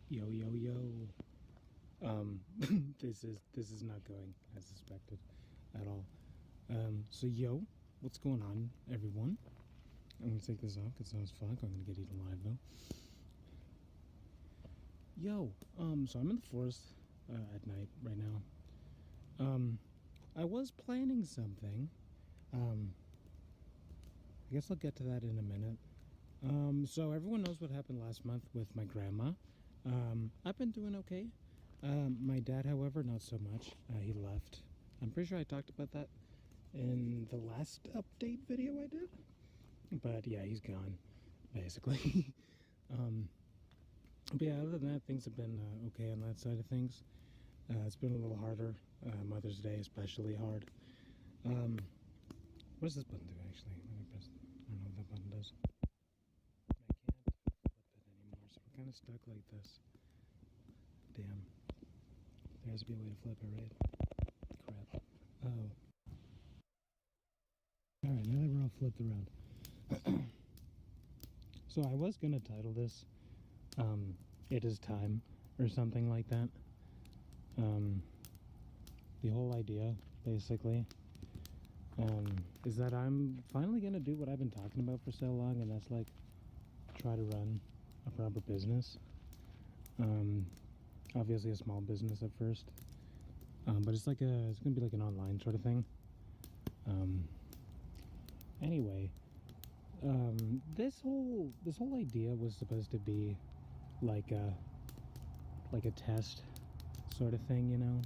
Yo, yo, yo. This is not going as suspected at all. So yo, what's going on, everyone? I'm gonna take this off because that was fuck. I'm gonna get eaten alive though. Yo, so I'm in the forest at night right now. I was planning something. I guess I'll get to that in a minute. So everyone knows what happened last month with my grandma. I've been doing okay. My dad, however, not so much. He left. I'm pretty sure I talked about that in the last update video I did. But yeah, he's gone, basically. But yeah, other than that, things have been okay on that side of things. It's been a little harder. Mother's Day especially hard. What does this button do, actually? Let me press. I don't know what that button does. I can't flip it anymore, so we're kind of stuck like this. Damn. There has to be a way to flip it, right? Crap. Oh. Alright, now that we're all flipped around. So I was gonna title this, It Is Time, or something like that. The whole idea, basically, is that I'm finally gonna do what I've been talking about for so long, and that's like, try to run a proper business. Obviously a small business at first, but it's gonna be like an online sort of thing. Anyway, this whole idea was supposed to be like a test sort of thing, you know.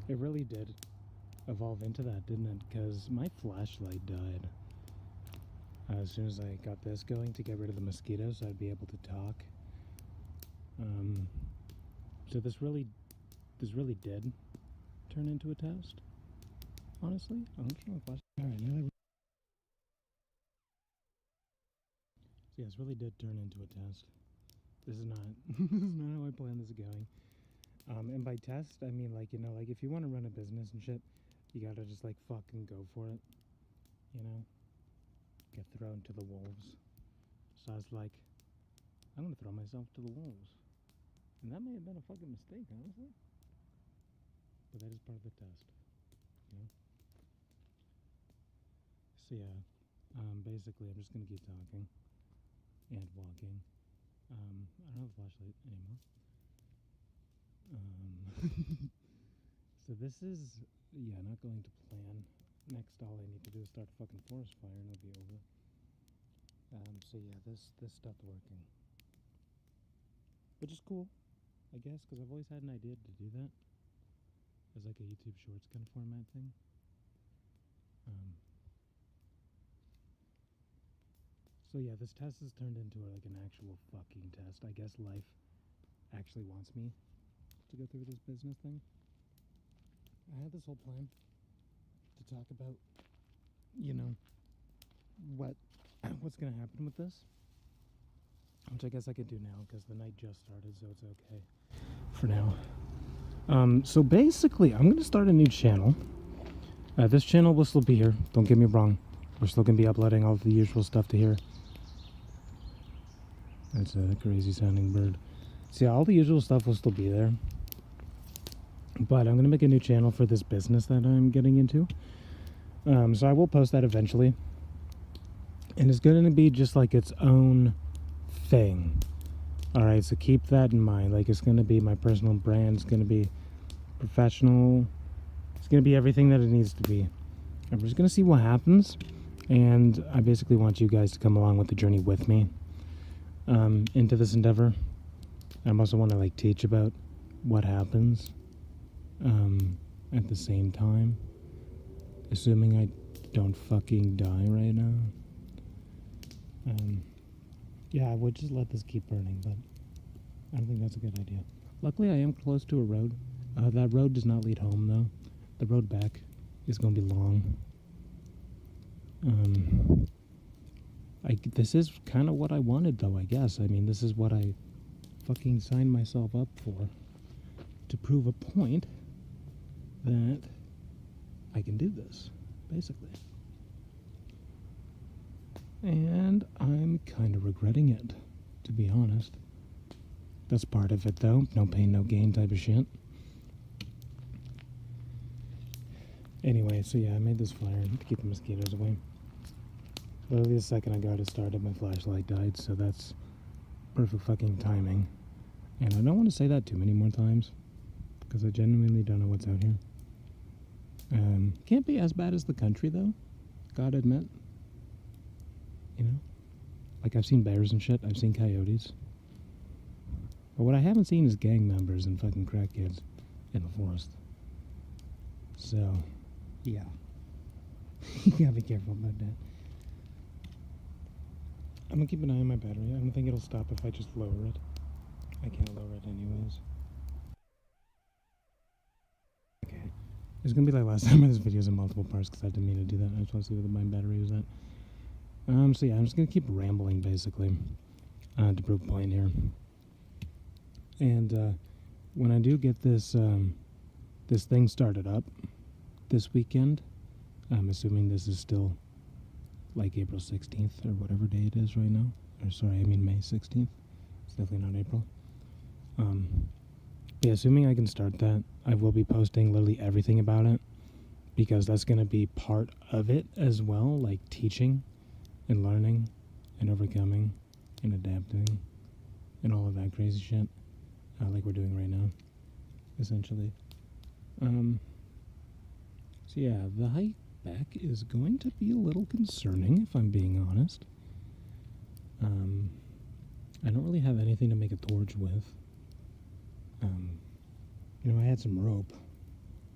It really did evolve into that, didn't it? Because my flashlight died as soon as I got this going to get rid of the mosquitoes, so I'd be able to talk. So this really did turn into a test. Honestly, I'm just gonna flash. All right, now that so yeah, this really did turn into a test. This is not this is not how I plan this going. And by test, I mean like, you know, like if you want to run a business and shit, you gotta just like fucking go for it. You know, get thrown to the wolves. So I was like, I'm gonna throw myself to the wolves, and that may have been a fucking mistake, honestly. But that is part of the test, you know. So yeah, basically, I'm just gonna keep talking and walking. I don't have a flashlight anymore. So this is, yeah, not going to plan. Next, all I need to do is start a fucking forest fire and it'll be over. So yeah, this stopped working, which is cool, I guess, because I've always had an idea to do that as like a YouTube Shorts kind of format thing. So yeah, this test has turned into like an actual fucking test. I guess life actually wants me to go through this business thing. I had this whole plan to talk about, you know, what's gonna happen with this, which I guess I could do now because the night just started, so it's okay for now. So basically, I'm gonna start a new channel. This channel will still be here. Don't get me wrong. We're still gonna be uploading all the usual stuff to here. That's a crazy sounding bird. So yeah, all the usual stuff will still be there. But I'm gonna make a new channel for this business that I'm getting into. So I will post that eventually. And it's gonna be just like its own thing. Alright, so keep that in mind. Like, it's gonna be my personal brand, it's gonna be professional, it's gonna be everything that it needs to be. And we're just gonna see what happens. And I basically want you guys to come along with the journey with me into this endeavor. I also want to like teach about what happens at the same time, assuming I don't fucking die right now. Yeah, I would just let this keep burning, but I don't think that's a good idea. Luckily, I am close to a road. That road does not lead home, though. The road back is going to be long. This is kind of what I wanted, though, I guess. I mean, this is what I fucking signed myself up for. To prove a point that I can do this, basically. And I'm kind of regretting it, to be honest. That's part of it, though. No pain, no gain type of shit. Anyway, so yeah, I made this flare to keep the mosquitoes away. Literally the second I got it started, my flashlight died, so that's perfect fucking timing. And I don't want to say that too many more times, because I genuinely don't know what's out here. Can't be as bad as the country, though. Gotta admit. You know? Like, I've seen bears and shit. I've seen coyotes. But what I haven't seen is gang members and fucking crackheads in the forest. So, yeah. You gotta be careful about that. I'm gonna keep an eye on my battery. I don't think it'll stop if I just lower it. I can't lower it anyways. Okay. It's gonna be like last time this video's in multiple parts because I didn't mean to do that. I just want to see what my battery was at. So yeah, I'm just gonna keep rambling basically to prove a point here. And when I do get this this thing started up this weekend, I'm assuming this is still like April 16th or whatever day it is right now. Or sorry, I mean May 16th. It's definitely not April. Yeah, assuming I can start that, I will be posting literally everything about it because that's going to be part of it as well, like teaching and learning and overcoming and adapting and all of that crazy shit, like we're doing right now, essentially. So yeah, the hike back is going to be a little concerning, if I'm being honest. I don't really have anything to make a torch with. You know, I had some rope.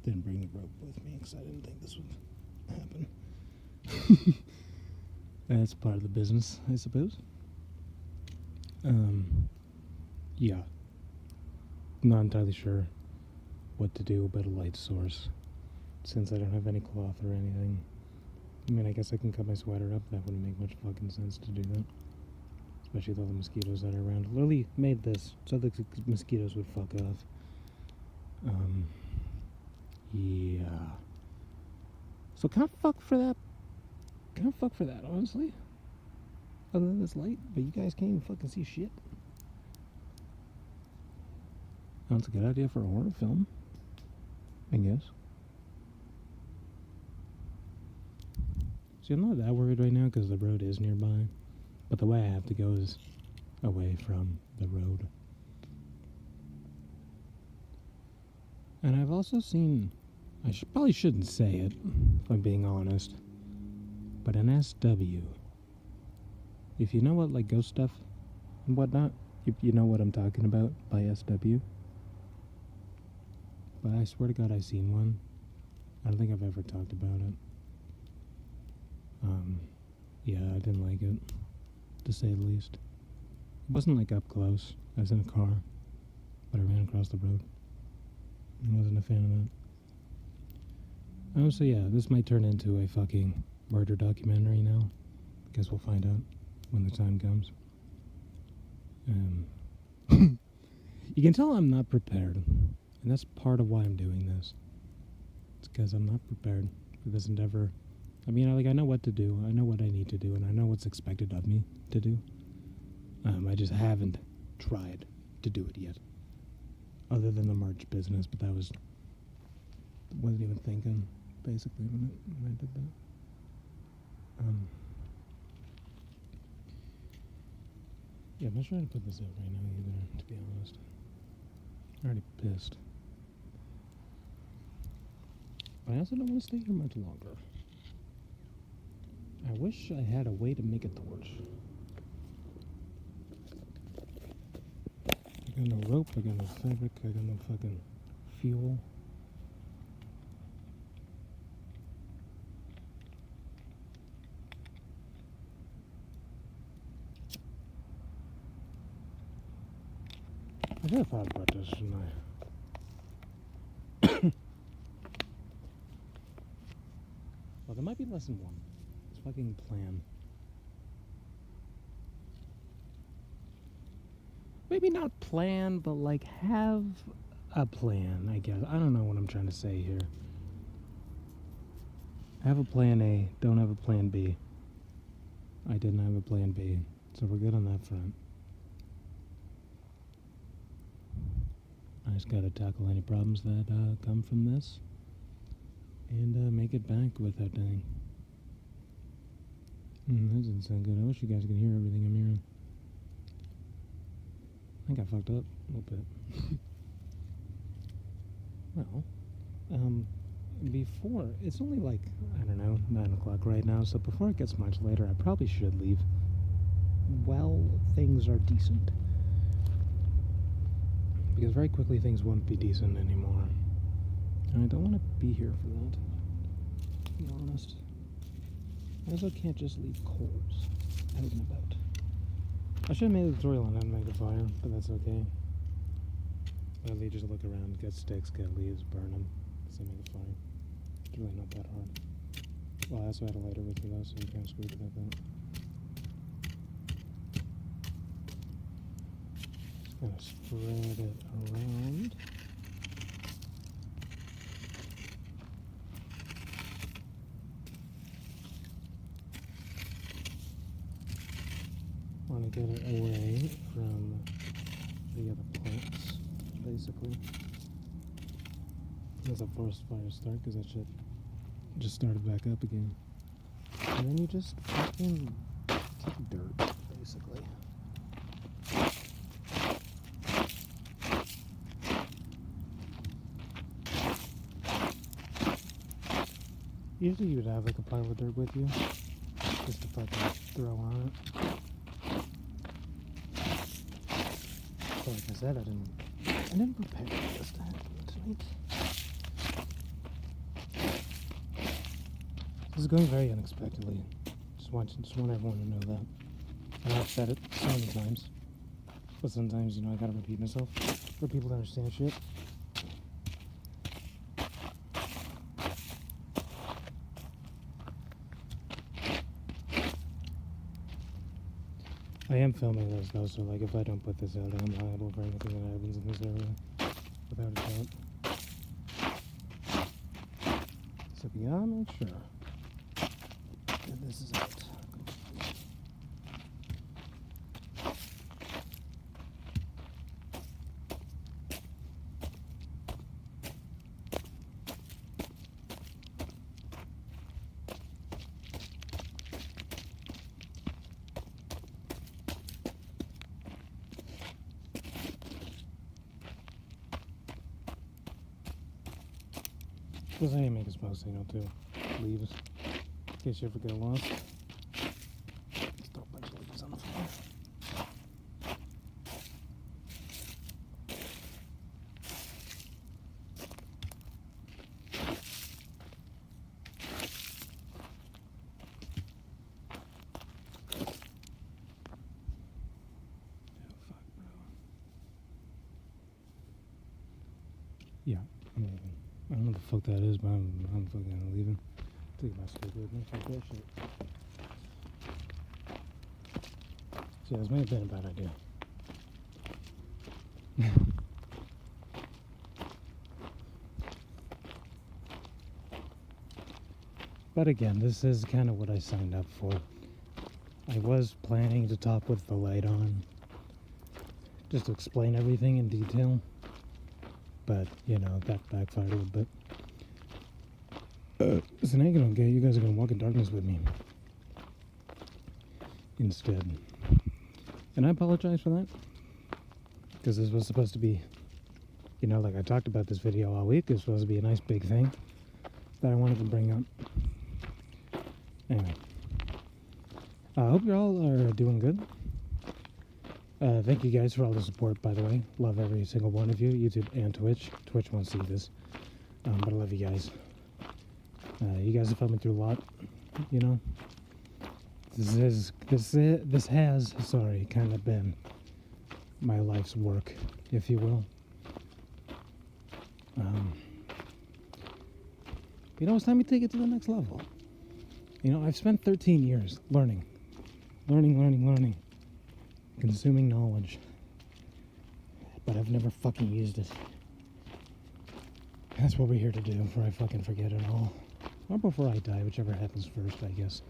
Didn't bring the rope with me because I didn't think this would happen. That's part of the business, I suppose. Yeah. Not entirely sure what to do about a light source since I don't have any cloth or anything. I mean, I guess I can cut my sweater up. That wouldn't make much fucking sense to do that. Especially with all the mosquitoes that are around. Literally made this so the mosquitoes would fuck off. Yeah. So kind of fuck for that. Kind of fuck for that, honestly. Other than this light, but you guys can't even fucking see shit. That's a good idea for a horror film, I guess. See, I'm not that worried right now because the road is nearby. But the way I have to go is away from the road. And I've also seen, I probably shouldn't say it, if I'm being honest, but an SW. If you know what, like, ghost stuff and whatnot, you know what I'm talking about by SW. But I swear to God I've seen one. I don't think I've ever talked about it. Yeah, I didn't like it, to say the least. It wasn't like up close. I was in a car, but I ran across the road. I wasn't a fan of that. So yeah, this might turn into a fucking murder documentary now. Guess we'll find out when the time comes. You can tell I'm not prepared, and that's part of why I'm doing this. It's because I'm not prepared for this endeavor. I mean, I know what to do. I know what I need to do, and I know what's expected of me to do. I just haven't tried to do it yet. Other than the merch business, but that wasn't even thinking, basically, when I did that. Yeah, I'm not trying to put this out right now either, to be honest. I'm already pissed. But I also don't want to stay here much longer. I wish I had a way to make a torch. I got no rope, I got no fabric, I got no fucking fuel. I should have thought about this, shouldn't I? Well, there might be lesson one. Let's fucking plan. Maybe not plan, but like have a plan, I guess. I don't know what I'm trying to say here. Have a plan A, don't have a plan B. I didn't have a plan B, so we're good on that front. I just gotta tackle any problems that come from this and make it back without dying. That doesn't sound good. I wish you guys could hear everything I'm hearing. I think I fucked up a little bit. Well, before, it's only like, I don't know, 9 o'clock right now, so before it gets much later, I probably should leave. Well, things are decent. Because very quickly things won't be decent anymore. And I don't want to be here for that, to be honest. I also can't just leave cores out and about. I should have made a tutorial on how to make a fire, but that's okay. Literally just look around, get sticks, get leaves, burn them, so make a fire. It's really not that hard. Well, I also had a lighter with me though, so you can't screw it like that. Just gonna spread it around. Want to get it away from the other plants, basically. That's a forest fire start, because that shit just started back up again. And then you just fucking take dirt, basically. Usually you would have like a pile of dirt with you, just to fucking throw on it. But like I said, I didn't prepare for this to happen tonight. This is going very unexpectedly. Just want everyone to know that. And I've said it so many times. But sometimes, you know, I gotta repeat myself for people to understand shit. I am filming this though, so like if I don't put this out, I'm liable for anything that happens in this area. Without a doubt. So we gotta make sure that this is out. Because I didn't make a smoke signal too. Leaves. In case you ever get lost. Let's throw a bunch of leaves on the floor. Oh fuck, bro. Yeah, I'm leaving. I don't know what the fuck that is, but I'm fucking leaving. Take my stick with me. Fuck that shit. So yeah, this may have been a bad idea. But again, this is kind of what I signed up for. I was planning to talk with the light on, just to explain everything in detail. But, you know, that backfired a little bit. So now you're gonna you guys are gonna walk in darkness with me. Instead. And I apologize for that. Because this was supposed to be, you know, like I talked about this video all week. It was supposed to be a nice big thing that I wanted to bring up. Anyway. I hope you all are doing good. Thank you guys for all the support, by the way. Love every single one of you, YouTube and Twitch. Twitch won't see this, but I love you guys. You guys have helped me through a lot, you know. This has kind of been my life's work, if you will. You know, it's time to take it to the next level. You know, I've spent 13 years learning, consuming knowledge, but I've never fucking used it. That's what we're here to do before I fucking forget it all. Or before I die, whichever happens first, I guess.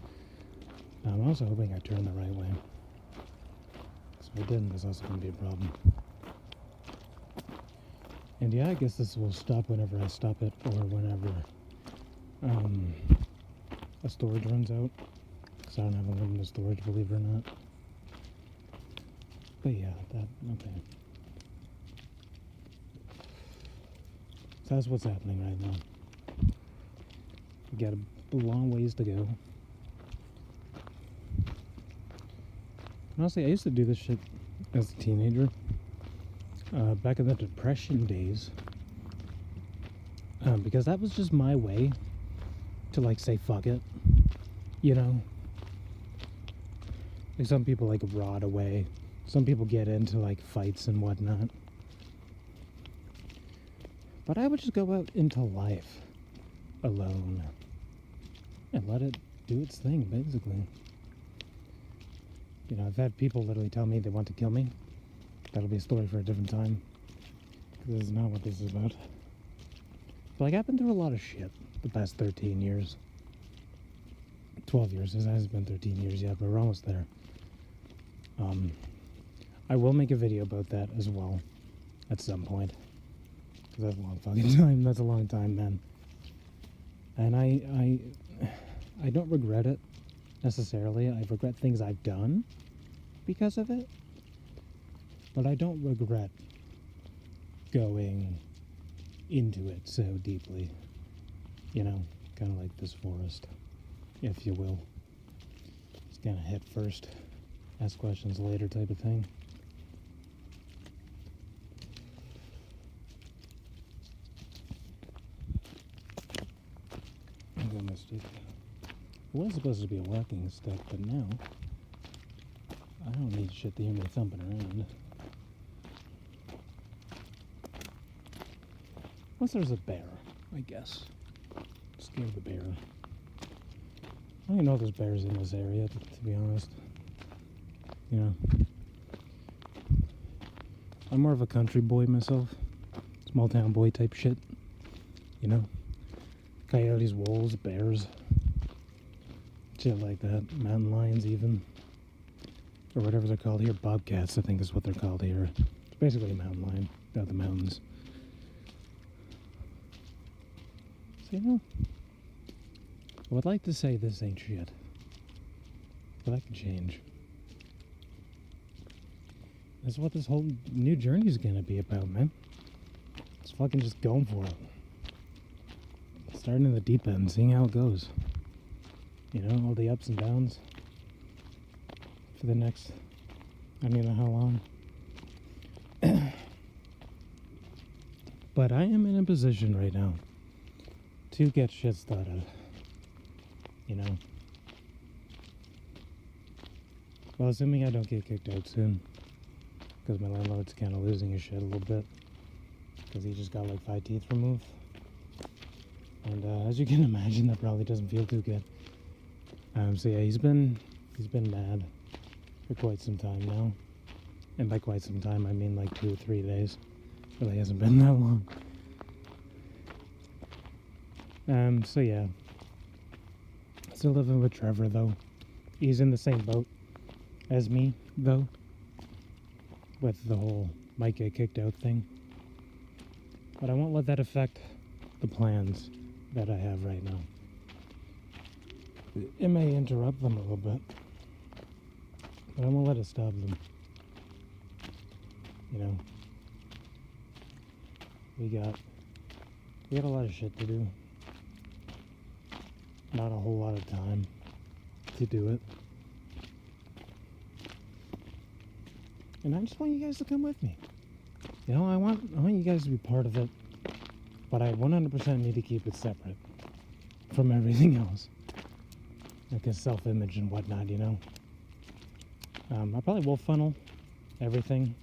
I'm also hoping I turn the right way. So if I didn't, there's also going to be a problem. And yeah, I guess this will stop whenever I stop it, or whenever a storage runs out. Because I don't have unlimited storage, believe it or not. But yeah, okay. So that's what's happening right now. We got a long ways to go. Honestly, I used to do this shit as a teenager. Back in the Depression days. Because that was just my way to, like, say fuck it. You know? Like, some people, like, rot away. Some people get into, like, fights and whatnot. But I would just go out into life alone and let it do its thing, basically. You know, I've had people literally tell me they want to kill me. That'll be a story for a different time. Because this is not what this is about. But, like, I've been through a lot of shit the past 13 years. 12 years. It hasn't been 13 years yet, but we're almost there. I will make a video about that as well at some point. Because that's a long fucking time. That's a long time, man. And I don't regret it necessarily. I regret things I've done because of it. But I don't regret going into it so deeply. You know, kind of like this forest, if you will. Just kind of head first, ask questions later type of thing. I'm going to stick. It was supposed to be a walking stick, but now I don't need shit to hear me thumping around. Unless there's a bear, I guess. Scare the bear. I don't even know if there's bears in this area, to be honest. You know. I'm more of a country boy myself. Small town boy type shit. You know. Coyotes, wolves, bears. Shit like that. Mountain lions even. Or whatever they're called here. Bobcats, I think is what they're called here. It's basically a mountain lion. Out the mountains. So, you know. I would like to say this ain't shit. But that can change. That's what this whole new journey is gonna be about, man. It's fucking just going for it. Starting in the deep end, seeing how it goes. You know, all the ups and downs. For the next, I don't know how long. But I am in a position right now to get shit started. You know. Well, assuming I don't get kicked out soon. Because my landlord's kind of losing his shit a little bit. Because he just got like 5 teeth removed. And as you can imagine, that probably doesn't feel too good. So yeah, he's been mad for quite some time now. And by quite some time, I mean like 2 or 3 days. Really hasn't been that long. So yeah. Still living with Trevor though. He's in the same boat as me though. With the whole might get kicked out thing. But I won't let that affect the plans that I have right now. It may interrupt them a little bit. But I won't let it stop them. You know. We got a lot of shit to do. Not a whole lot of time to do it. And I just want you guys to come with me. You know, I want you guys to be part of it. But I 100% need to keep it separate from everything else. Like a self-image and whatnot, you know. I probably will funnel everything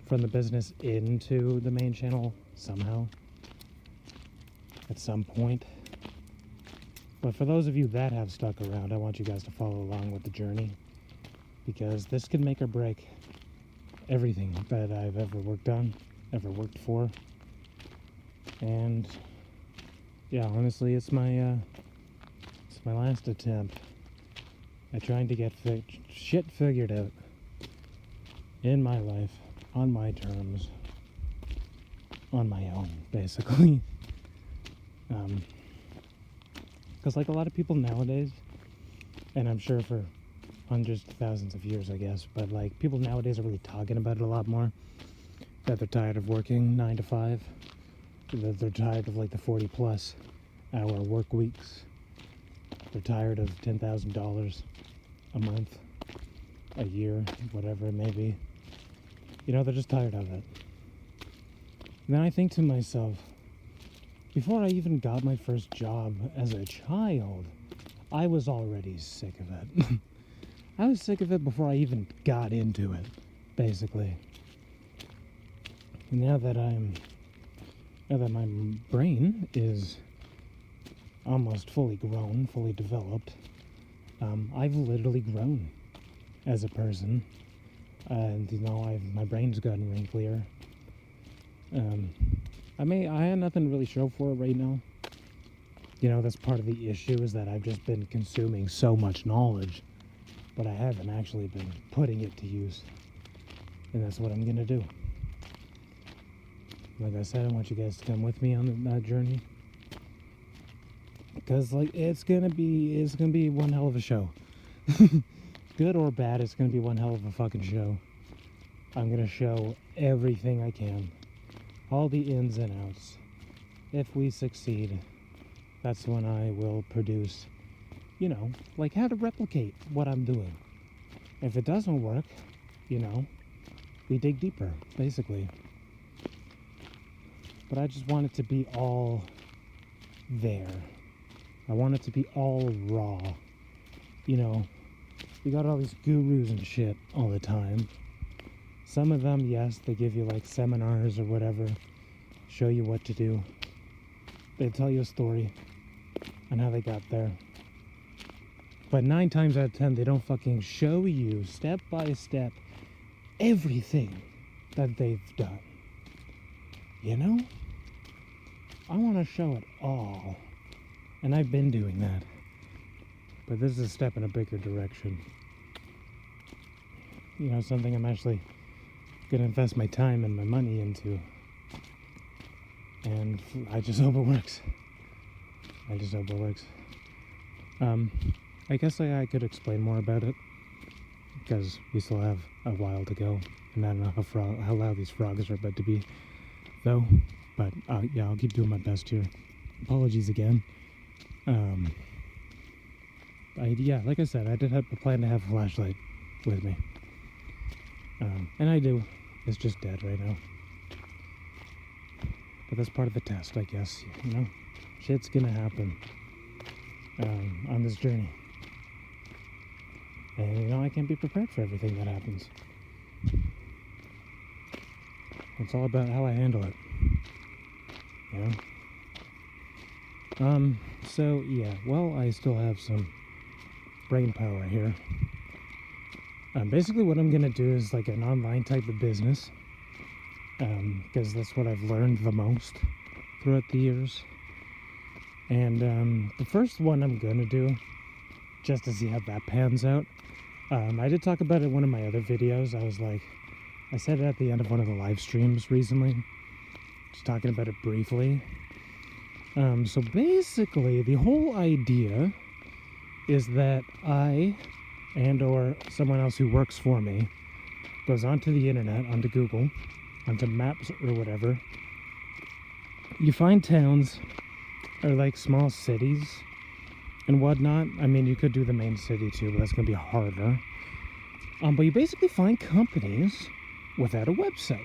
from the business into the main channel somehow. At some point. But for those of you that have stuck around, I want you guys to follow along with the journey. Because this could make or break everything that I've ever worked on, ever worked for. And yeah, honestly, it's my last attempt at trying to get shit figured out in my life, on my terms, on my own, basically. Because like a lot of people nowadays, and I'm sure for hundreds to thousands of years, I guess, but like people nowadays are really talking about it a lot more, that they're tired of working 9 to 5, that they're tired of like the 40 plus hour work weeks, they're tired of $10,000 a month, a year, whatever it may be. You know, they're just tired of it. And then I think to myself, before I even got my first job as a child, I was already sick of it. I was sick of it before I even got into it, basically. And now that my brain is almost fully grown, fully developed, I've literally grown as a person. And you know, my brain's gotten wrinklier. I had nothing to really show for it right now. You know, that's part of the issue, is that I've just been consuming so much knowledge, but I haven't actually been putting it to use. And that's what I'm gonna do. Like I said, I want you guys to come with me on that journey, because like it's gonna be one hell of a show. Good or bad, it's gonna be one hell of a fucking show. I'm gonna show everything I can, all the ins and outs. If we succeed, that's when I will produce, you know, like how to replicate what I'm doing. If it doesn't work, you know, we dig deeper, basically. But I just want it to be all there. I want it to be all raw. You know, we got all these gurus and shit all the time. Some of them, yes, they give you like seminars or whatever, show you what to do. They tell you a story on how they got there. But 9 times out of 10, they don't fucking show you step by step everything that they've done. You know? I want to show it all. And I've been doing that. But this is a step in a bigger direction. You know, something I'm actually going to invest my time and my money into. And I just hope it works. I just hope it works. I guess I could explain more about it, because we still have a while to go. And I don't know how loud these frogs are about to be, though. But yeah, I'll keep doing my best here. Apologies again. Yeah, like I said, I did have a plan to have a flashlight with me. And I do. It's just dead right now. But that's part of the test, I guess. You know, shit's gonna happen on this journey. And you know, I can't be prepared for everything that happens. It's all about how I handle it. You know? So yeah, well, I still have some brain power here. Basically what I'm gonna do is like an online type of business, because that's what I've learned the most throughout the years. And the first one I'm gonna do, just to see how that pans out, I did talk about it in one of my other videos. I said it at the end of one of the live streams recently, just talking about it briefly. So basically, the whole idea is that I, and or someone else who works for me, goes onto the internet, onto Google, onto Maps or whatever. You find towns or like small cities and whatnot. I mean, you could do the main city too, but that's going to be harder. But you basically find companies without a website.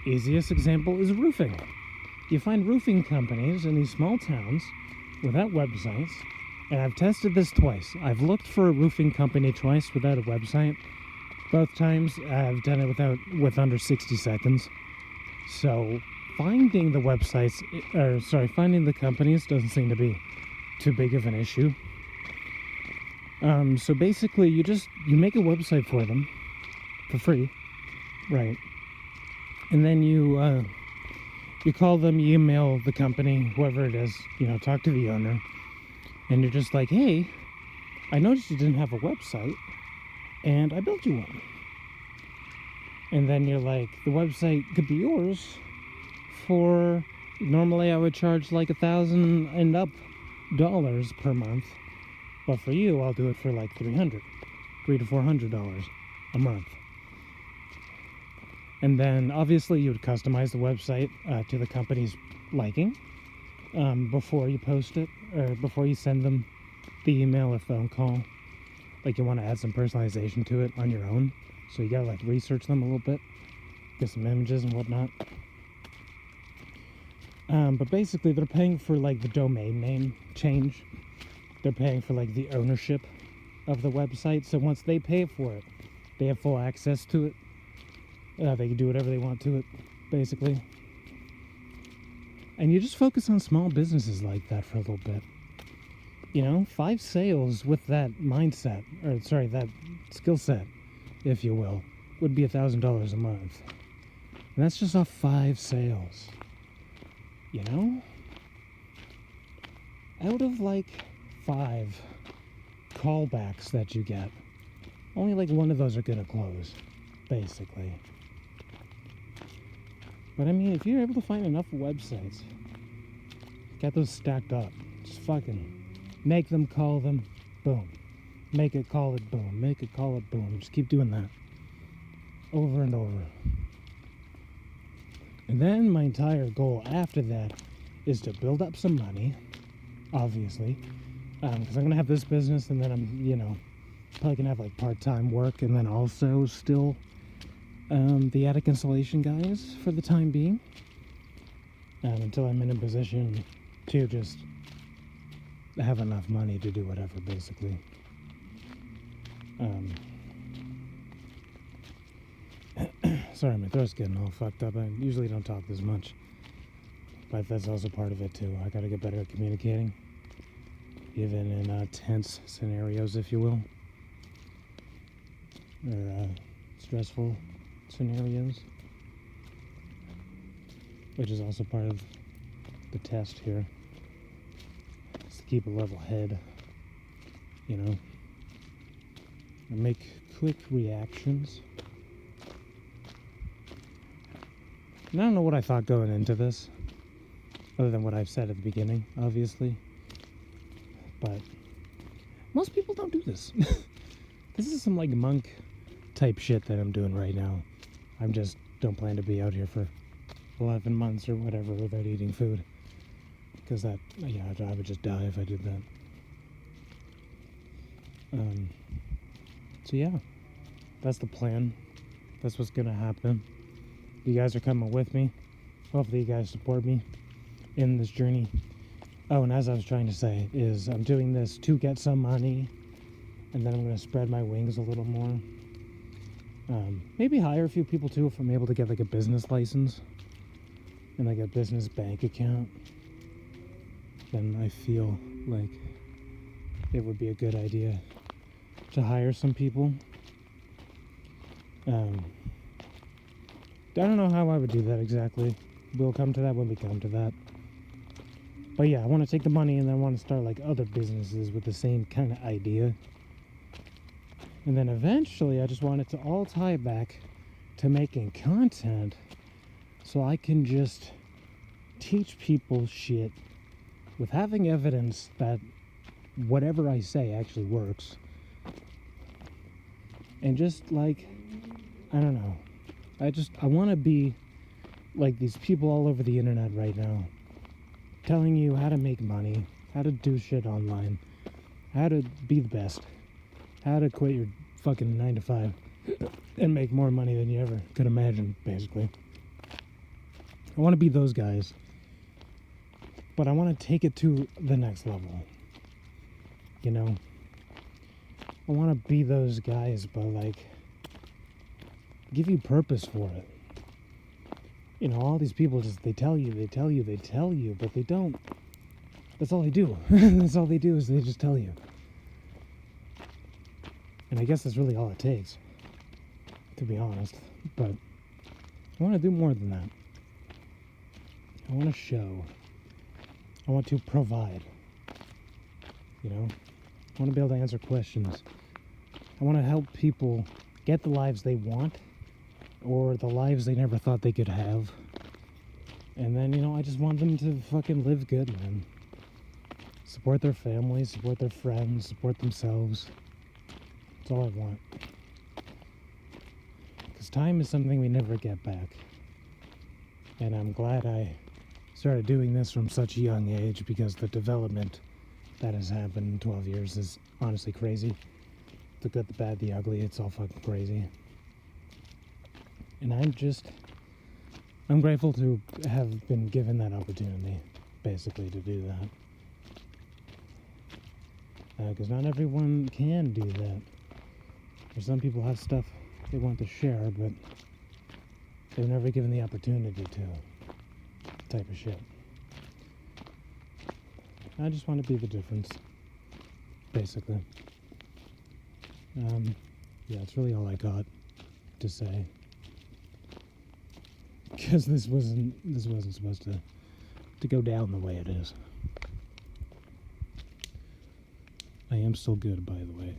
Easiest example is roofing. You find roofing companies in these small towns without websites, and I've tested this twice. I've looked for a roofing company twice without a website. Both times I've done it with under 60 seconds. So finding the websites, finding the companies doesn't seem to be too big of an issue. So basically you make a website for them for free, right? And then you call them, you email the company, whoever it is, talk to the owner, and you're just like, hey, I noticed you didn't have a website, and I built you one. And then you're like, the website could be yours normally I would charge like $1,000 and up per month, but for you I'll do it for like $300 to $400 a month. And then obviously you would customize the website to the company's liking before you post it, or before you send them the email or phone call. Like, you want to add some personalization to it on your own, so you gotta like research them a little bit, get some images and whatnot. But basically they're paying for like the domain name change. They're paying for like the ownership of the website. So once they pay for it, they have full access to it. They can do whatever they want to it, basically. And you just focus on small businesses like that for a little bit. You know, 5 sales with that mindset, or sorry, that skill set, if you will, would be $1,000 a month. And that's just off 5 sales. You know? Out of like 5 callbacks that you get, only like 1 of those are gonna close, basically. But I mean, if you're able to find enough websites, get those stacked up, just fucking make them call them, boom. Make it call it, boom. Make it call it, boom. Just keep doing that over and over. And then my entire goal after that is to build up some money, obviously, because I'm gonna have this business, and then I'm, you know, probably gonna have like part-time work, and then also still the attic installation guys for the time being, until I'm in a position to just have enough money to do whatever, basically. Sorry, my throat's getting all fucked up. I usually don't talk this much, but that's also part of it too. I gotta get better at communicating, even in tense scenarios, if you will, or stressful scenarios, which is also part of the test here. Just to keep a level head, you know, and make quick reactions. And I don't know what I thought going into this, other than what I've said at the beginning, obviously. But most people don't do this. This is some like monk type shit that I'm doing right now. I just don't plan to be out here for 11 months or whatever without eating food. Because that, yeah, I would just die if I did that. So yeah, that's the plan. That's what's gonna happen. You guys are coming with me. Hopefully you guys support me in this journey. Oh, and as I was trying to say, is I'm doing this to get some money, and then I'm going to spread my wings a little more. Maybe hire a few people too if I'm able to get like a business license and like a business bank account. Then I feel like it would be a good idea to hire some people. I don't know how I would do that exactly. We'll come to that when we come to that. But yeah, I want to take the money and then I want to start like other businesses with the same kind of idea. And then eventually I just want it to all tie back to making content so I can just teach people shit with having evidence that whatever I say actually works. And just like, I don't know. I want to be like these people all over the internet right now, telling you how to make money, how to do shit online, how to be the best, how to quit your fucking 9 to 5 and make more money than you ever could imagine, basically. I want to be those guys, but I want to take it to the next level, you know? I want to be those guys, but like, give you purpose for it. You know, all these people just, they tell you, but they don't. That's all they do. That's all they do is they just tell you. And I guess that's really all it takes, to be honest. But I want to do more than that. I want to show. I want to provide. You know? I want to be able to answer questions. I want to help people get the lives they want, or the lives they never thought they could have. And then, you know, I just want them to fucking live good, man. Support their families, support their friends, support themselves. That's all I want. Because time is something we never get back. And I'm glad I started doing this from such a young age, because the development that has happened in 12 years is honestly crazy. The good, the bad, the ugly, it's all fucking crazy. And I'm grateful to have been given that opportunity, basically, to do that. Because not everyone can do that. Or some people have stuff they want to share, but they're never given the opportunity to. Type of shit. I just want to be the difference, basically. Yeah, that's really all I got to say. Because this wasn't supposed to go down the way it is. I am still good, by the way,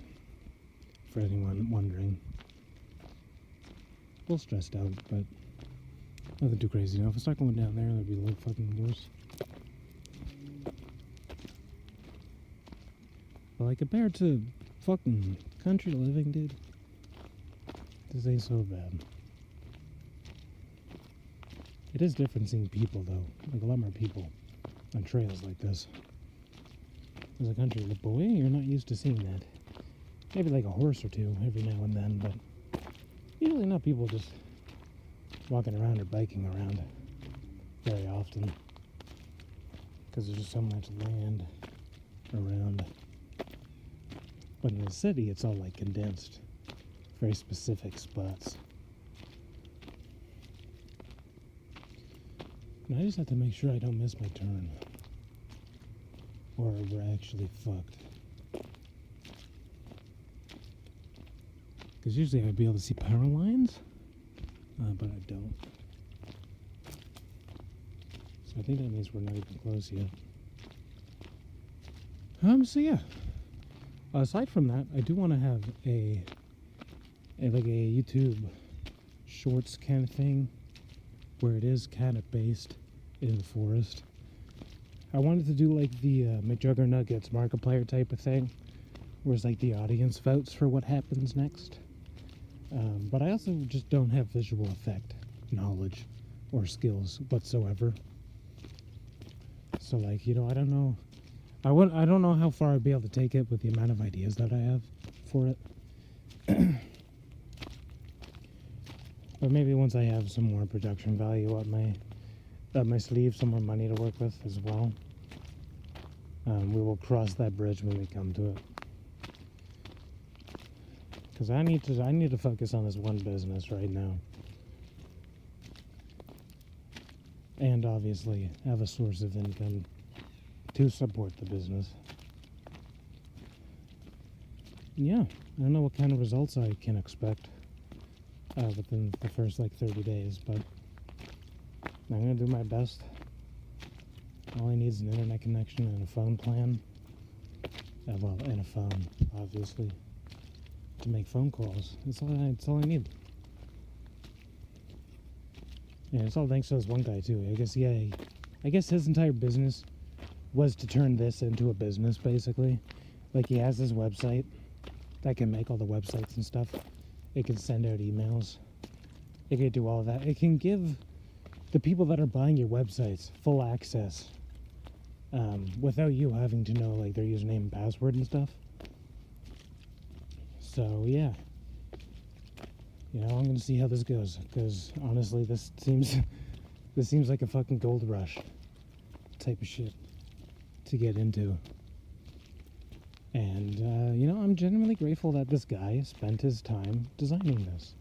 for anyone wondering. A little stressed out, but nothing too crazy. If I start going down there, that'd be a little fucking worse. But like, compared to fucking country living, dude, this ain't so bad. It is different seeing people, though. Like, a lot more people on trails like this. As a country boy, you're not used to seeing that. Maybe like a horse or two every now and then, but usually not people just walking around or biking around very often. Because there's just so much land around. But in the city, it's all like condensed. Very specific spots. And I just have to make sure I don't miss my turn. Or we're actually fucked. Because usually I'd be able to see power lines, but I don't. So I think that means we're not even close yet. So yeah. Aside from that, I do want to have a YouTube shorts kind of thing, where it is kind of based in the forest. I wanted to do like the McJuggerNuggets Markiplier type of thing, where it's like the audience votes for what happens next. But I also just don't have visual effect knowledge or skills whatsoever. So like, you know, I don't know. I don't know how far I'd be able to take it with the amount of ideas that I have for it. But maybe once I have some more production value up my sleeve, some more money to work with as well, we will cross that bridge when we come to it. Because I need to focus on this one business right now, and obviously have a source of income to support the business. Yeah, I don't know what kind of results I can expect within the first like 30 days, but I'm gonna do my best. All I need is an internet connection and a phone plan. Well, and a phone, obviously, to make phone calls. That's all I need. Yeah, it's all thanks to this one guy too. I guess his entire business was to turn this into a business, basically. Like, he has this website that can make all the websites and stuff. It can send out emails. It can do all of that. It can give the people that are buying your websites full access, without you having to know like their username and password and stuff. So yeah, you know, I'm gonna see how this goes, because honestly, this seems like a fucking gold rush type of shit to get into. And you know, I'm genuinely grateful that this guy spent his time designing this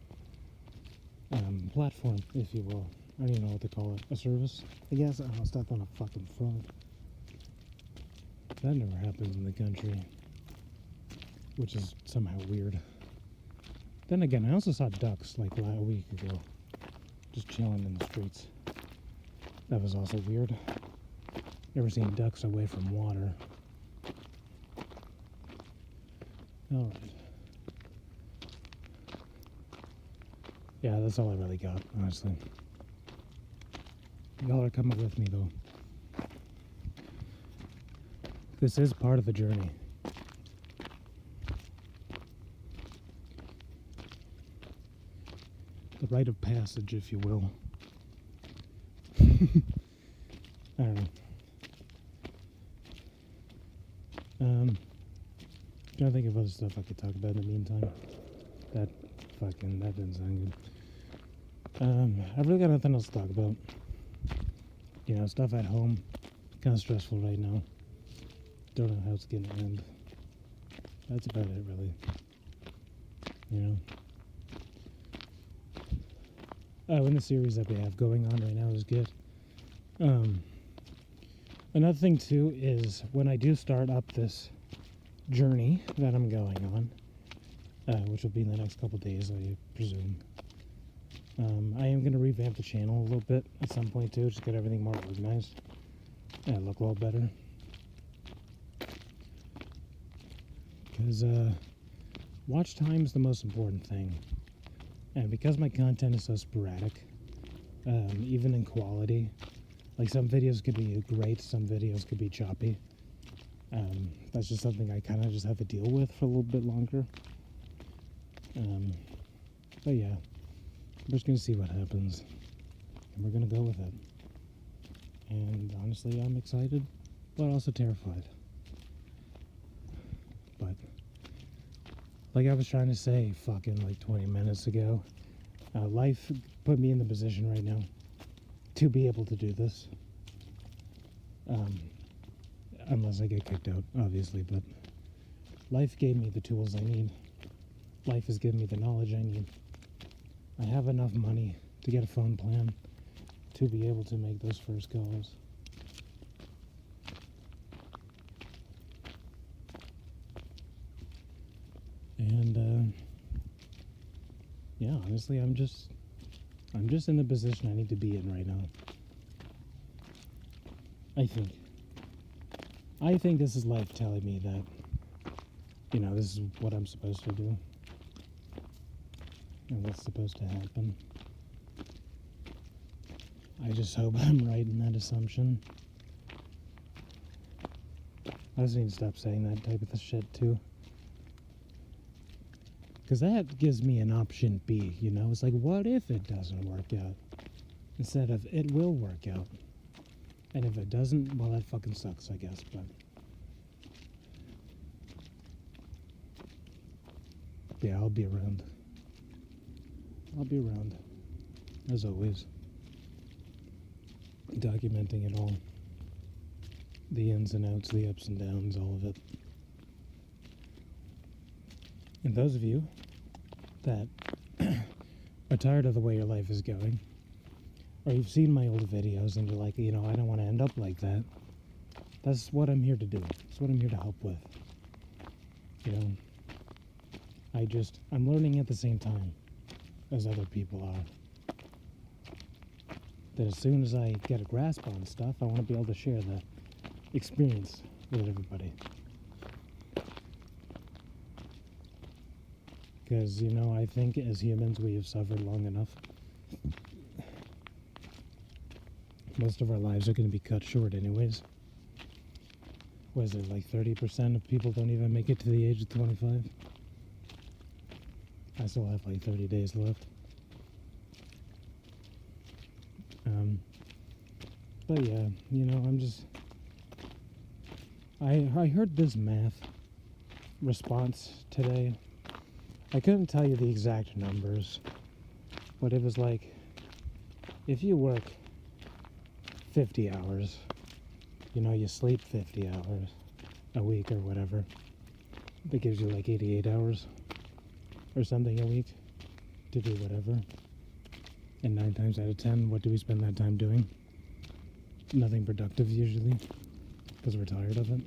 platform, if you will. I don't even know what to call it. A service, I guess. I stepped on a fucking frog. That never happens in the country, which is somehow weird. Then again, I also saw ducks like a week ago, just chilling in the streets. That was also weird. Never seen ducks away from water. Alright. Yeah, that's all I really got, honestly. Y'all are coming with me, though. This is part of the journey. The rite of passage, if you will. I don't know. Trying to think of other stuff I could talk about in the meantime. That didn't sound good. I've really got nothing else to talk about. You know, stuff at home. Kind of stressful right now. Don't know how it's gonna end. That's about it, really. You know. Oh, and the series that we have going on right now is good. Another thing too is when I do start up this journey that I'm going on, which will be in the next couple days, I presume. I am going to revamp the channel a little bit at some point too, just get everything more organized and look a little better. Because watch time is the most important thing, and because my content is so sporadic, even in quality, like some videos could be great, some videos could be choppy. That's just something I kind of just have to deal with for a little bit longer. But yeah, we're just gonna see what happens, and we're gonna go with it. And honestly, I'm excited, but also terrified. But like I was trying to say fucking like 20 minutes ago, life put me in the position right now to be able to do this. Unless I get kicked out, obviously, but life gave me the tools I need. Life has given me the knowledge I need. I have enough money to get a phone plan to be able to make those first calls. And yeah, honestly, I'm just in the position I need to be in right now. I think this is life telling me that, you know, this is what I'm supposed to do and what's supposed to happen. I just hope I'm right in that assumption. I just need to stop saying that type of shit too. Because that gives me an option B, you know? It's like, what if it doesn't work out? Instead of, it will work out. And if it doesn't, well, that fucking sucks, I guess, but... yeah, I'll be around. As always. Documenting it all. The ins and outs, the ups and downs, all of it. And those of you that are tired of the way your life is going, or you've seen my old videos and you're like, you know, I don't want to end up like that. That's what I'm here to do. That's what I'm here to help with. You know, I'm learning at the same time as other people are. That as soon as I get a grasp on stuff, I want to be able to share that experience with everybody. Because, you know, I think as humans we have suffered long enough. Most of our lives are going to be cut short anyways. What is it, like 30% of people don't even make it to the age of 25? I still have like 30 days left. But yeah, you know, I heard this math response today. I couldn't tell you the exact numbers, but it was like, if you work 50 hours, you know, you sleep 50 hours a week or whatever, that gives you like 88 hours or something a week to do whatever. And 9 times out of 10, what do we spend that time doing? Nothing productive usually, because we're tired of it.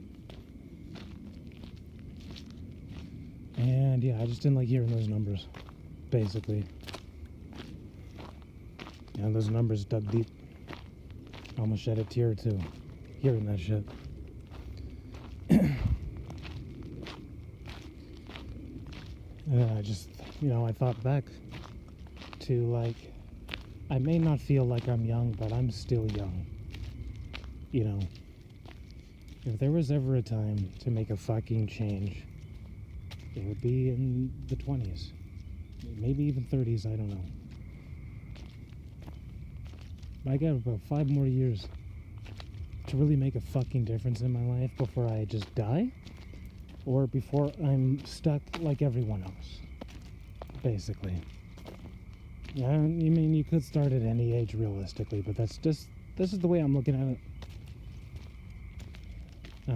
And yeah, I just didn't like hearing those numbers, basically. And those numbers dug deep. I almost shed a tear or two hearing that shit. I just, you know, I thought back to like I may not feel like I'm young, but I'm still young. You know, if there was ever a time to make a fucking change, it would be in the 20s. Maybe even 30s, I don't know. I got about 5 more years to really make a fucking difference in my life before I just die, or before I'm stuck like everyone else, basically. Yeah, I mean, you could start at any age realistically, but this is the way I'm looking at it.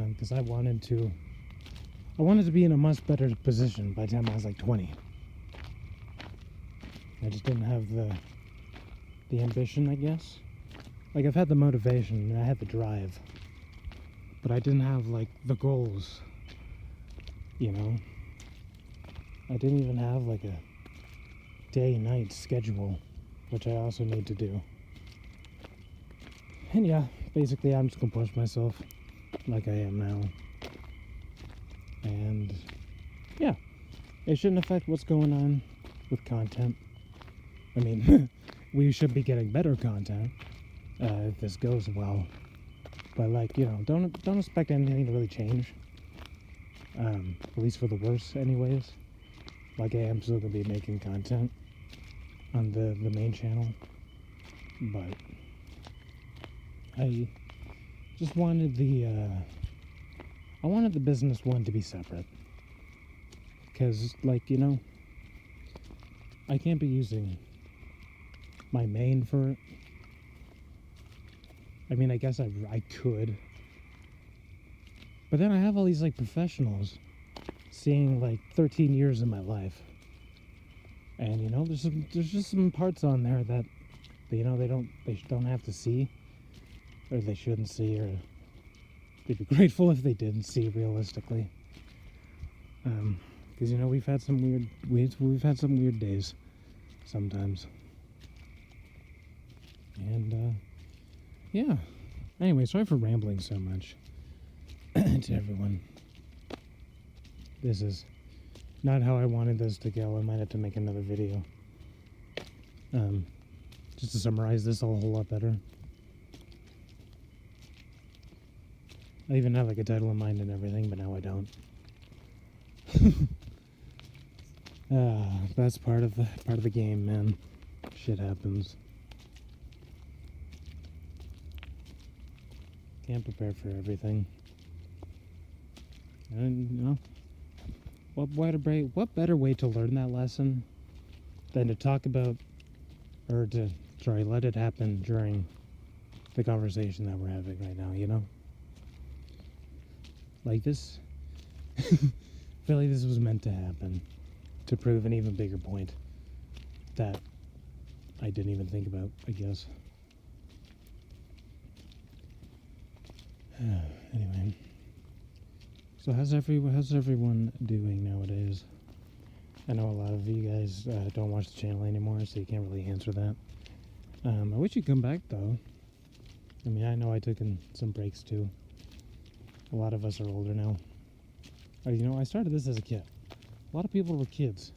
Because I wanted to be in a much better position by the time I was like 20. I just didn't have the ambition, I guess. Like, I've had the motivation and I had the drive, but I didn't have like the goals, you know. I didn't even have like a day-night schedule, which I also need to do. And yeah, basically I'm just gonna push myself like I am now. And yeah, it shouldn't affect what's going on with content. I mean, we should be getting better content if this goes well. But like, you know, don't expect anything to really change. At least for the worse anyways. Like, I am still gonna be making content on the main channel, but I just wanted I wanted the business one to be separate, because, like, you know, I can't be using my main for it. I mean, I guess I could, but then I have all these like professionals seeing like 13 years of my life, and you know, there's just some parts on there that, you know, they don't have to see, or they shouldn't see, or they'd be grateful if they didn't see realistically. Because you know, we've had some weird days sometimes, and yeah. Anyway, sorry for rambling so much to everyone. This is not how I wanted this to go. I might have to make another video just to summarize this a whole lot better. I even have like a title in mind and everything, but now I don't. That's part of the game, man. Shit happens. Can't prepare for everything. And you know, what better way to learn that lesson than to talk about, or to let it happen during the conversation that we're having right now, you know? Like this, I feel like this was meant to happen to prove an even bigger point that I didn't even think about, I guess. Anyway, so how's everyone doing nowadays? I know a lot of you guys don't watch the channel anymore, so you can't really answer that. I wish you'd come back though. I mean, I know I took in some breaks too. A lot of us are older now. You know, I started this as a kid. A lot of people were kids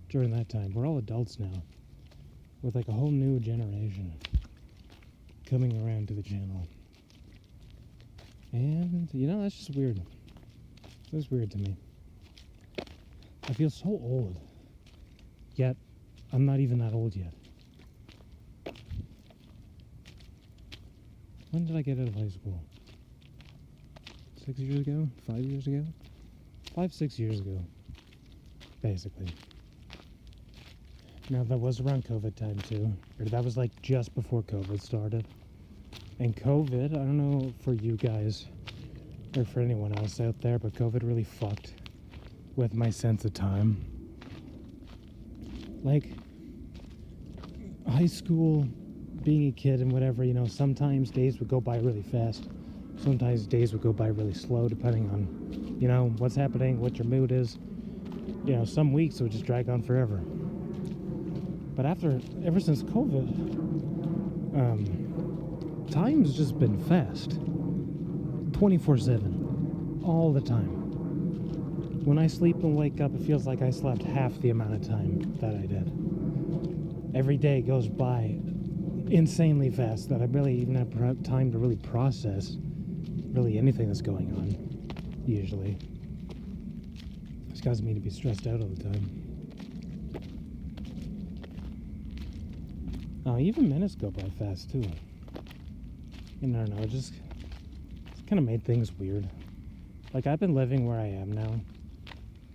during that time. We're all adults now, with like a whole new generation coming around to the channel. And, you know, that's just weird. That's weird to me. I feel so old, yet I'm not even that old yet. When did I get out of high school? 6 years ago? 5 years ago? 6 years ago, basically. Now, that was around COVID time, too. Or that was, like, just before COVID started. And COVID, I don't know for you guys, or for anyone else out there, but COVID really fucked with my sense of time. Like, high school, being a kid and whatever, you know, sometimes days would go by really fast. Sometimes days would go by really slow, depending on, you know, what's happening, what your mood is. You know, some weeks would just drag on forever. But ever since COVID, time's just been fast. 24/7. All the time. When I sleep and wake up, it feels like I slept half the amount of time that I did. Every day goes by insanely fast that I barely even have time to really process really anything that's going on, usually. It's causing me to be stressed out all the time. Oh, even minutes go by fast, too. And I don't know, it's kind of made things weird. Like, I've been living where I am now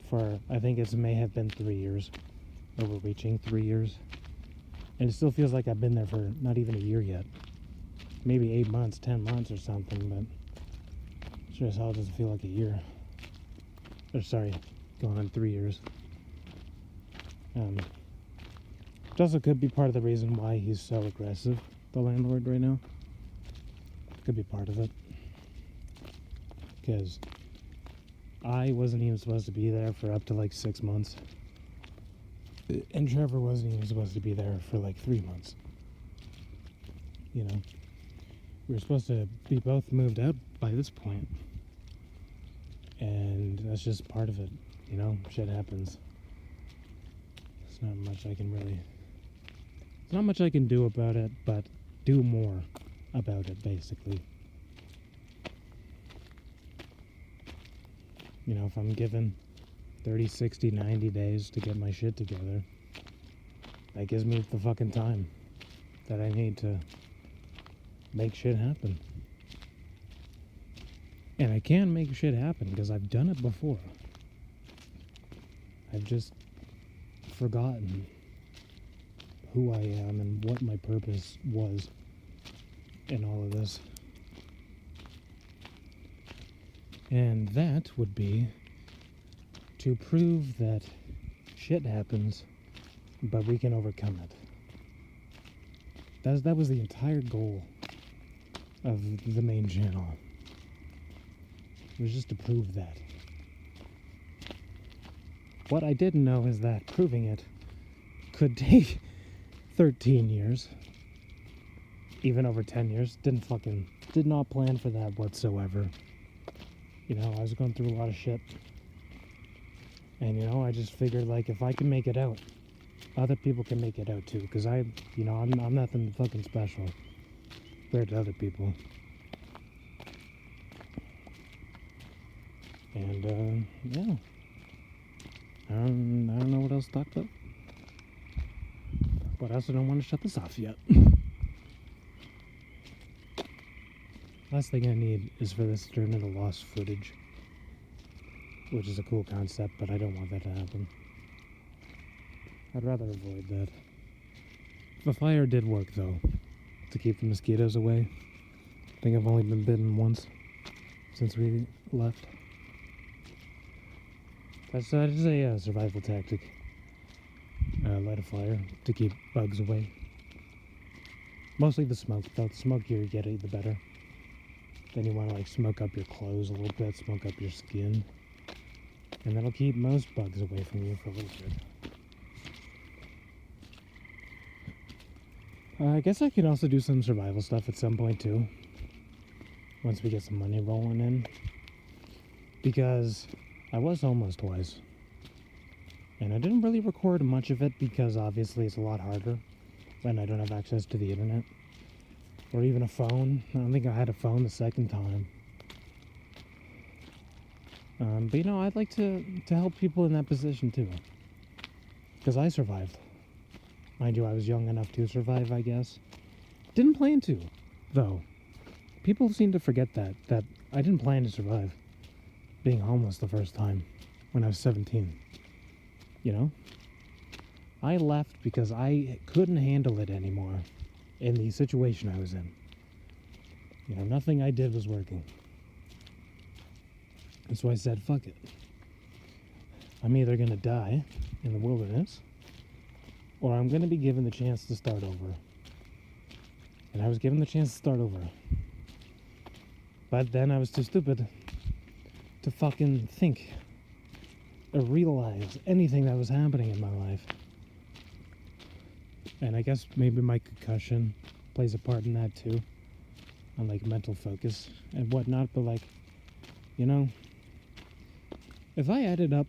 for, I think it may have been 3 years. Overreaching 3 years. And it still feels like I've been there for not even a year yet. Maybe 8 months, 10 months or something, but sure as hell doesn't feel like a year. Or sorry, going on 3 years. Which also could be part of the reason why he's so aggressive, the landlord, right now. Could be part of it. Because I wasn't even supposed to be there for up to like 6 months. And Trevor wasn't even supposed to be there for like 3 months. You know, we were supposed to be both moved out by this point. And that's just part of it. You know, shit happens. There's not much I can really... There's not much I can do about it, but do more about it, basically. You know, if I'm given 30, 60, 90 days to get my shit together, that gives me the fucking time that I need to make shit happen. And I can make shit happen because I've done it before. I've just forgotten who I am and what my purpose was in all of this. And that would be to prove that shit happens, but we can overcome it. That was the entire goal of the main channel. It was just to prove that. What I didn't know is that proving it could take 13 years, even over 10 years. Did not plan for that whatsoever. You know, I was going through a lot of shit. And, you know, I just figured, like, if I can make it out, other people can make it out, too. Because I'm nothing fucking special compared to other people. And, yeah. I don't know what else to talk about. But I also don't want to shut this off yet. Last thing I need is for this to turn into lost footage. Which is a cool concept, but I don't want that to happen. I'd rather avoid that. The fire did work, though, to keep the mosquitoes away. I think I've only been bitten once since we left. That's just a survival tactic. Light a fire to keep bugs away. Mostly the smoke, though. The smokier you get it, the better. Then you want to, like, smoke up your clothes a little bit, smoke up your skin. And that'll keep most bugs away from you for a little bit. I guess I can also do some survival stuff at some point, too. Once we get some money rolling in. Because I was homeless twice. And I didn't really record much of it because obviously it's a lot harder when I don't have access to the internet. Or even a phone. I don't think I had a phone the second time. But you know, I'd like to help people in that position too. Because I survived. Mind you, I was young enough to survive, I guess. Didn't plan to, though. People seem to forget that I didn't plan to survive being homeless the first time when I was 17. You know? I left because I couldn't handle it anymore in the situation I was in. You know, nothing I did was working. And so I said, fuck it. I'm either going to die in the wilderness, or I'm going to be given the chance to start over. And I was given the chance to start over. But then I was too stupid to fucking think or realize anything that was happening in my life. And I guess maybe my concussion plays a part in that too. On like mental focus and whatnot. But like, you know, if I added up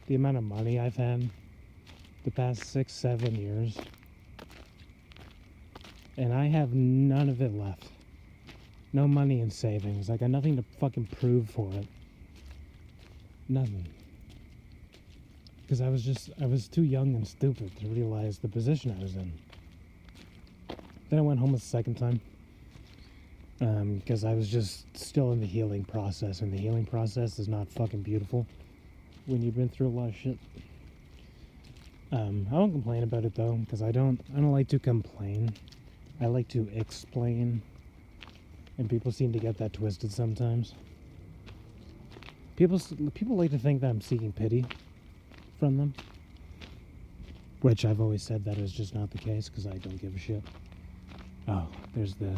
the amount of money I've had the past 6-7 years, And I have none of it left. No money in savings. I got nothing to fucking prove for it. Nothing. Because I was too young and stupid to realize the position I was in. Then I went home a second time. Because I was just still in the healing process. And the healing process is not fucking beautiful when you've been through a lot of shit. I won't complain about it though, because I don't like to complain. I like to explain. And people seem to get that twisted sometimes. People like to think that I'm seeking pity from them. Which I've always said that is just not the case, because I don't give a shit. Oh, there's the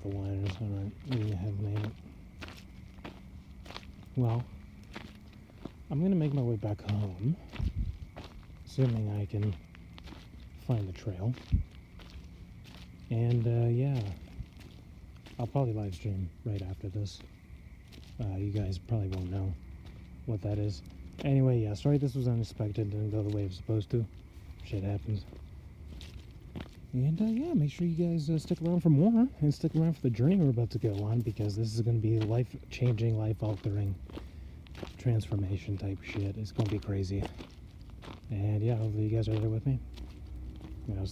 wires. Alright, we have made it. Well, I'm gonna make my way back home. Assuming I can find the trail. And, yeah. I'll probably live stream right after this. You guys probably won't know what that is. Anyway, yeah, sorry this was unexpected. Didn't go the way it was supposed to. Shit happens. And, yeah, make sure you guys stick around for more. And stick around for the journey we're about to go on. Because this is going to be life-changing, life-altering transformation type shit. It's going to be crazy. And, yeah, hopefully you guys are there with me. You know,